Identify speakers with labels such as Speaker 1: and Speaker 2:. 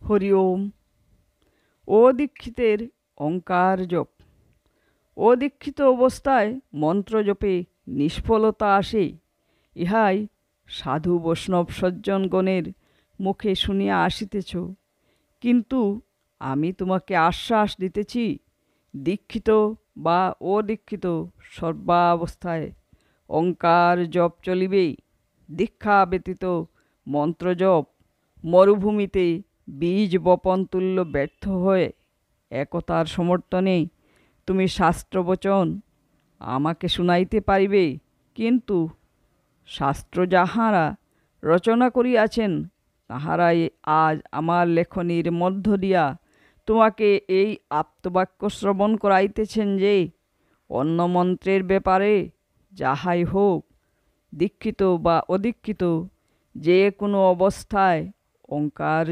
Speaker 1: হরি ওম। অদীক্ষিতের ওঙ্কার জপ। অদীক্ষিত অবস্থায় মন্ত্র জপে নিষ্ফলতা আসে, ইহাই সাধু বৈষ্ণব সজ্জনগণের মুখে শুনিয়া আসিতেছ। কিন্তু আমি তোমাকে আশ্বাস দিতেছি, দীক্ষিত বা অদীক্ষিত সর্বাবস্থায় ওঙ্কার জপ চলিবেই। দীক্ষা ব্যতীত মন্ত্র জপ মরুভূমিতে বীজ বপন তুল্য ব্যর্থ হয়ে একতার সমর্থনে তুমি শাস্ত্রবচন আমাকে শুনাইতে পারিবে, কিন্তু শাস্ত্র যাহারা রচনা করিয়াছেন তাহারাই আজ আমার লেখনীর মধ্য দিয়া তোমাকে এই আপ্তবাক্য শ্রবণ করাইতেছেন যে, অন্য মন্ত্রের ব্যাপারে যাহাই হোক, দীক্ষিত বা অদীক্ষিত যে কোনো অবস্থায় ওঙ্কার